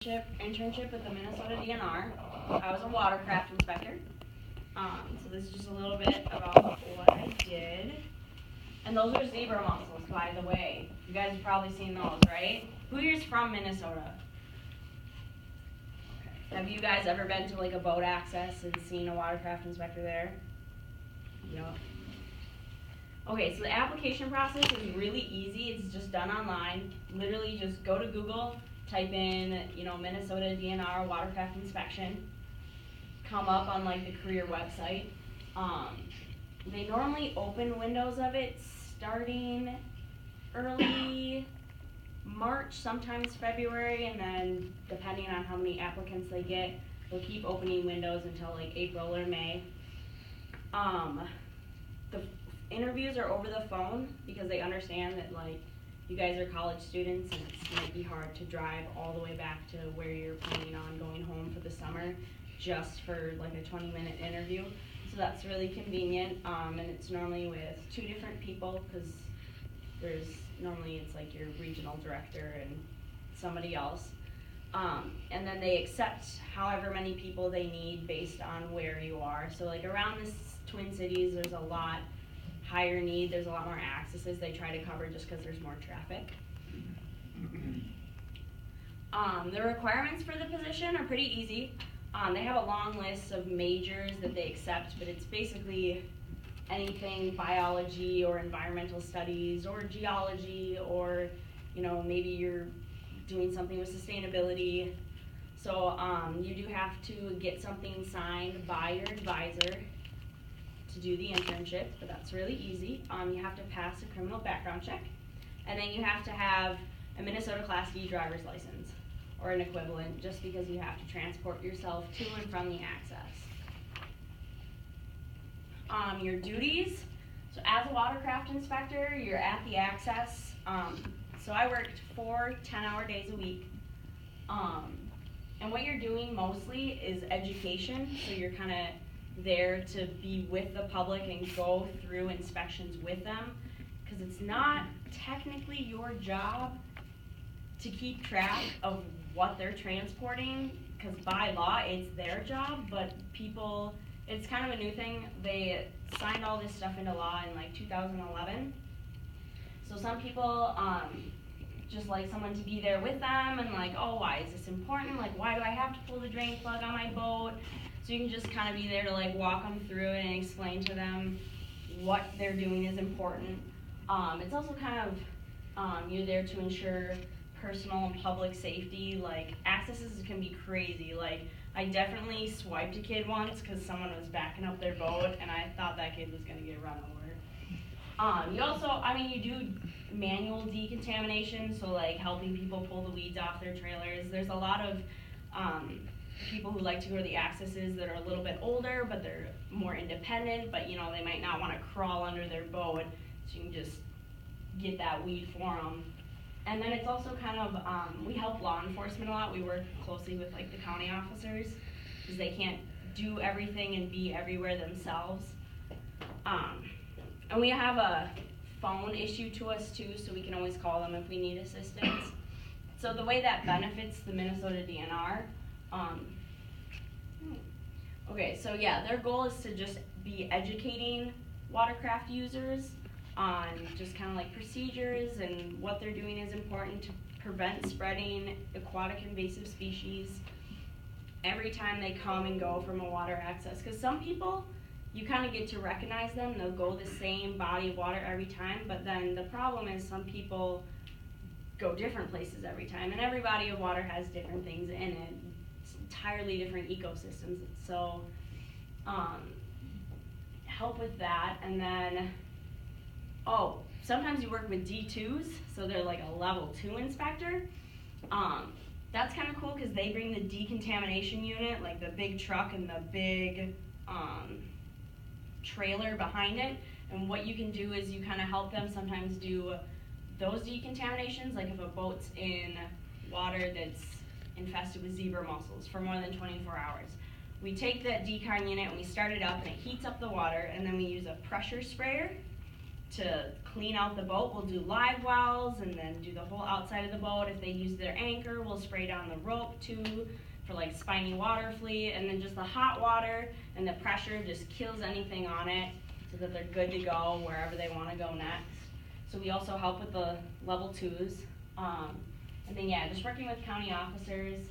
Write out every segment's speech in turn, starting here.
internship with the Minnesota DNR. I was a watercraft inspector. So this is just a little bit about what I did. And those are zebra mussels, by the way. You guys have probably seen those, right? Who here's from Minnesota? Okay. Have you guys ever been to like a boat access and seen a watercraft inspector there? Yep. Okay, so the application process is really easy. It's just done online. Literally just go to Google, type in, Minnesota DNR Watercraft Inspection. Come up on like the career website. They normally open windows of it starting early March, sometimes February, and then depending on how many applicants they get, they'll keep opening windows until like April or May. The interviews are over the phone because they understand that like you guys are college students and it might be hard to drive all the way back to where you're planning on going home for the summer just for like a 20-minute interview. So that's really convenient, and it's normally with 2 different people because it's like your regional director and somebody else. And then they accept however many people they need based on where you are. So like around the Twin Cities, there's a lot higher need. There's a lot more accesses they try to cover just because there's more traffic. The requirements for the position are pretty easy. They have a long list of majors that they accept, but it's basically anything biology or environmental studies or geology or, maybe you're doing something with sustainability. So you do have to get something signed by your advisor to do the internship, but that's really easy. You have to pass a criminal background check, and then you have to have a Minnesota Class D driver's license or an equivalent, just because you have to transport yourself to and from the access. Your duties, so as a watercraft inspector, you're at the access. So I worked 4 10-hour days a week. And what you're doing mostly is education, so you're kind of there to be with the public and go through inspections with them, because it's not technically your job to keep track of what they're transporting, because by law it's their job, but it's kind of a new thing. They signed all this stuff into law in like 2011. So some people just like someone to be there with them and like, oh, why is this important? Like, why do I have to pull the drain plug on my boat? So you can just kind of be there to like walk them through it and explain to them what they're doing is important. It's also kind of, you're there to ensure personal and public safety. Like, accesses can be crazy. Like, I definitely swiped a kid once because someone was backing up their boat and I thought that kid was going to get run over. You also, you do manual decontamination, so like helping people pull the weeds off their trailers. There's a lot of people who like to go to the accesses that are a little bit older, but they're more independent, but they might not want to crawl under their boat, so you can just get that weed for them. And then it's also kind of, we help law enforcement a lot. We work closely with like the county officers because they can't do everything and be everywhere themselves. And we have a phone issued to us too, so we can always call them if we need assistance. So the way that benefits the Minnesota DNR, okay, so yeah, their goal is to just be educating watercraft users on just kind of like procedures and what they're doing is important to prevent spreading aquatic invasive species every time they come and go from a water access. Because some people, you kind of get to recognize them. They'll go the same body of water every time, but then the problem is some people go different places every time, and every body of water has different things in it. It's entirely different ecosystems. So help with that. And then sometimes you work with D2s, so they're like a level 2 inspector. That's kind of cool because they bring the decontamination unit, like the big truck and the big trailer behind it. And what you can do is you kind of help them sometimes do those decontaminations, like if a boat's in water that's infested with zebra mussels for more than 24 hours. We take that Decon unit and we start it up and it heats up the water, and then we use a pressure sprayer to clean out the boat, we'll do live wells and then do the whole outside of the boat. If they use their anchor, we'll spray down the rope too for like spiny water flea, and then just the hot water and the pressure just kills anything on it so that they're good to go wherever they want to go next. So we also help with the level 2s. And then yeah, just working with county officers.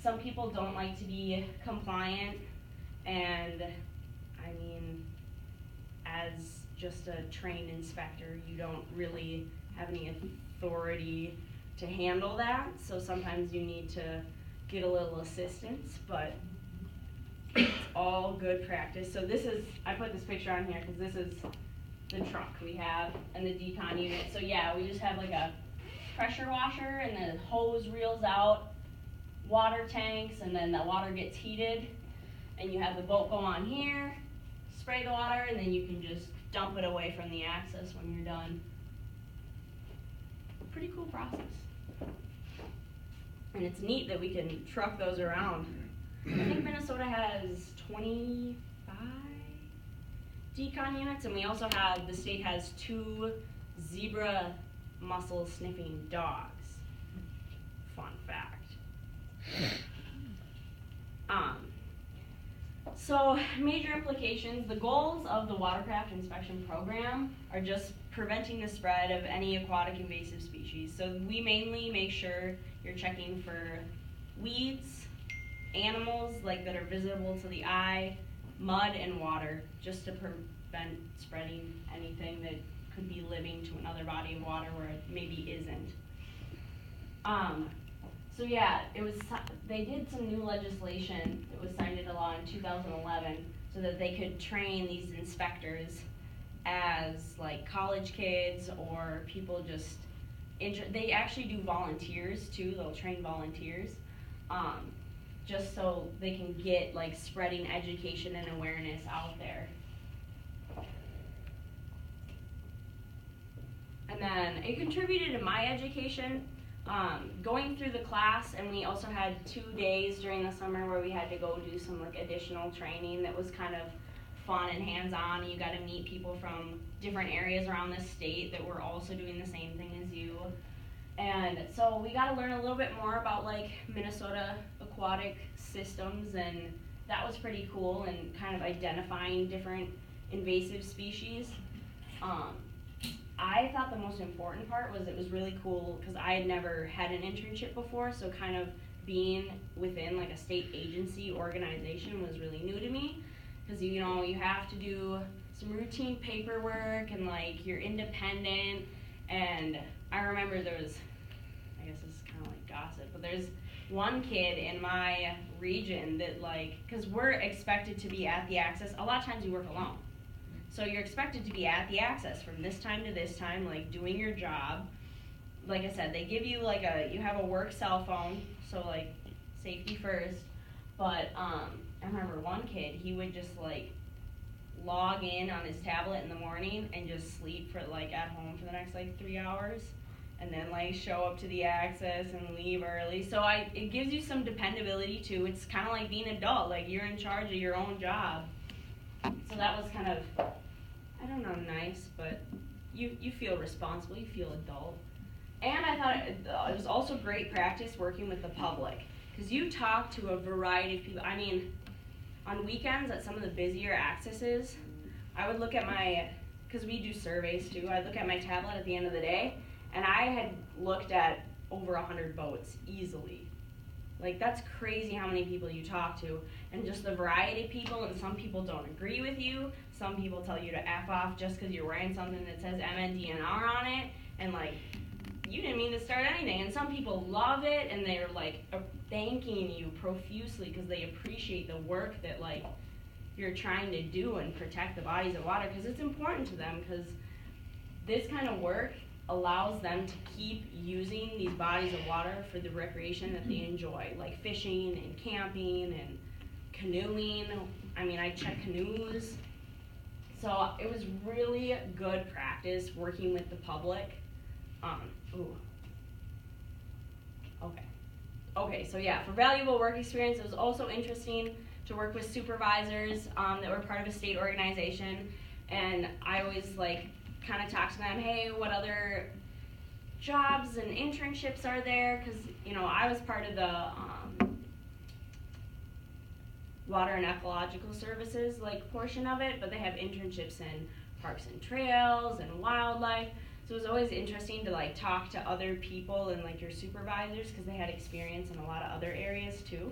Some people don't like to be compliant, and I mean, as just a trained inspector, you don't really have any authority to handle that, so sometimes you need to get a little assistance, but it's all good practice. So this is, I put this picture on here because this is the truck we have and the Decon unit. So yeah, we just have like a pressure washer and the hose reels out, water tanks, and then the water gets heated, and you have the boat go on here, spray the water, and then you can just dump it away from the access when you're done. Pretty cool process. And it's neat that we can truck those around. I think Minnesota has 25 Decon units, and we also have, the state has 2 zebra mussel sniffing dogs. Fun fact. So major implications, the goals of the Watercraft Inspection program are just preventing the spread of any aquatic invasive species. So we mainly make sure you're checking for weeds, animals like that are visible to the eye, mud, and water, just to prevent spreading anything that could be living to another body of water where it maybe isn't. So yeah, they did some new legislation that was signed into law in 2011 so that they could train these inspectors as like college kids or people just, they actually do volunteers too, they'll train volunteers, just so they can get like spreading education and awareness out there. And then it contributed to my education. Going through the class, and we also had 2 days during the summer where we had to go do some like additional training that was kind of fun and hands-on. You got to meet people from different areas around the state that were also doing the same thing as you. And so we got to learn a little bit more about like Minnesota aquatic systems, and that was pretty cool, and kind of identifying different invasive species. I thought the most important part was it was really cool because I had never had an internship before, so kind of being within like a state agency organization was really new to me, because you know, you have to do some routine paperwork and like you're independent. And I remember there was, I guess this is kind of like gossip, but there's one kid in my region that like, because we're expected to be at the access, a lot of times you work alone. So you're expected to be at the access from this time to this time, like doing your job. Like I said, they give you like you have a work cell phone, so like safety first. But I remember one kid, he would just like log in on his tablet in the morning and just sleep for like at home for the next like 3 hours, and then like show up to the access and leave early. So it gives you some dependability too. It's kind of like being an adult, like you're in charge of your own job. So that was kind of, I don't know, nice, but you feel responsible, you feel adult. And I thought it was also great practice working with the public, because you talk to a variety of people. I mean, on weekends at some of the busier accesses, I would look at because we do surveys too, I'd look at my tablet at the end of the day, and I had looked at over 100 boats easily. Like, that's crazy how many people you talk to, and just the variety of people. And some people don't agree with you. Some people tell you to F off just because you're wearing something that says MNDNR on it, and like, you didn't mean to start anything. And some people love it, and they're like thanking you profusely because they appreciate the work that like you're trying to do and protect the bodies of water, because it's important to them, because this kind of work allows them to keep using these bodies of water for the recreation that they enjoy, like fishing and camping and canoeing. I mean, I check canoes. So it was really good practice working with the public. Okay, so yeah, for valuable work experience, it was also interesting to work with supervisors that were part of a state organization. And I always like kind of talk to them, hey, what other jobs and internships are there? Because, you know, I was part of the water and ecological services like portion of it, but they have internships in parks and trails and wildlife. So it was always interesting to like talk to other people and like your supervisors, because they had experience in a lot of other areas too.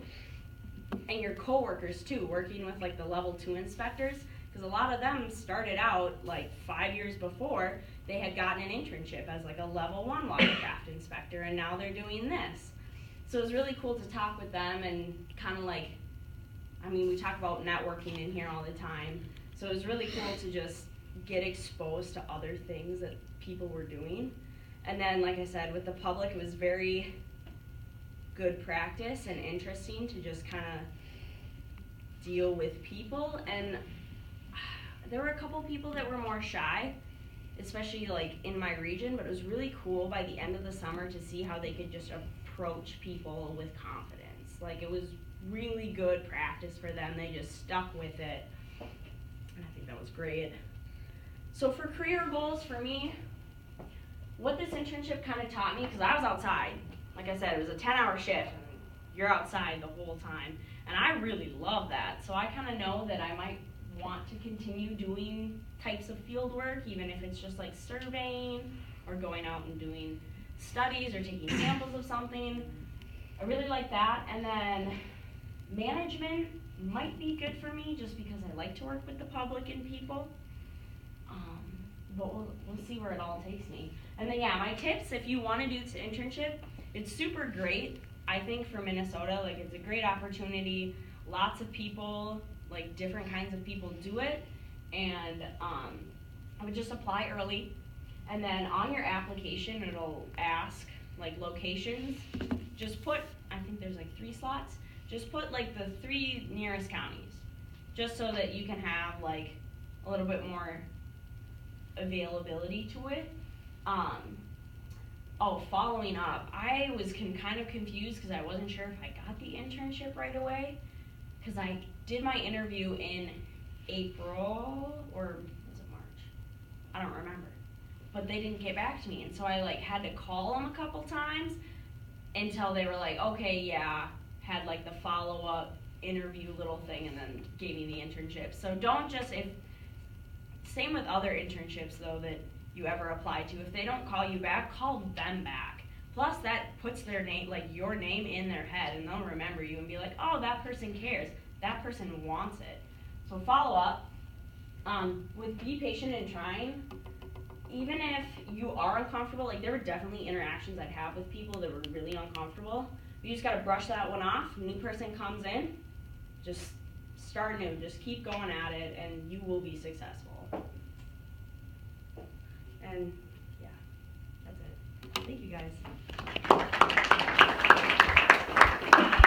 And your coworkers too, working with like the level 2 inspectors, because a lot of them started out like 5 years before they had gotten an internship as like a level 1 watercraft inspector, and now they're doing this. So it was really cool to talk with them and kind of like, I mean, we talk about networking in here all the time, so it was really cool to just get exposed to other things that people were doing. And then, like I said, with the public, it was very good practice and interesting to just kind of deal with people. And there were a couple people that were more shy, especially like in my region, but it was really cool by the end of the summer to see how they could just approach people with confidence. Like, it was really good practice for them. They just stuck with it, and I think that was great. So for career goals for me, what this internship kind of taught me, because I was outside, like I said, it was a 10-hour shift, and you're outside the whole time, and I really love that. So I kind of know that I might want to continue doing types of field work, even if it's just like surveying or going out and doing studies or taking samples of something. I really like that. And then management might be good for me just because I like to work with the public and people. But we'll see where it all takes me. And then, yeah, my tips, if you want to do this internship, it's super great. I think for Minnesota, like, it's a great opportunity. Lots of people, like different kinds of people do it. And I would just apply early. And then on your application, it'll ask like locations. Just put, I think there's like 3 slots. Just put like the 3 nearest counties, just so that you can have like a little bit more availability to it. Following up, I was kind of confused because I wasn't sure if I got the internship right away, because I did my interview in April, or was it March? I don't remember. But they didn't get back to me, and so I like had to call them a couple times until they were like, okay, yeah, had like the follow-up interview little thing, and then gave me the internship. So don't just, same with other internships though that you ever apply to, if they don't call you back, call them back. Plus that puts their name, like your name in their head, and they'll remember you and be like, oh, that person cares, that person wants it. So follow up. With be patient and trying, even if you are uncomfortable, like there were definitely interactions I'd have with people that were really uncomfortable. You just gotta brush that one off. New person comes in, just start new, just keep going at it, and you will be successful. And yeah, that's it. Thank you guys.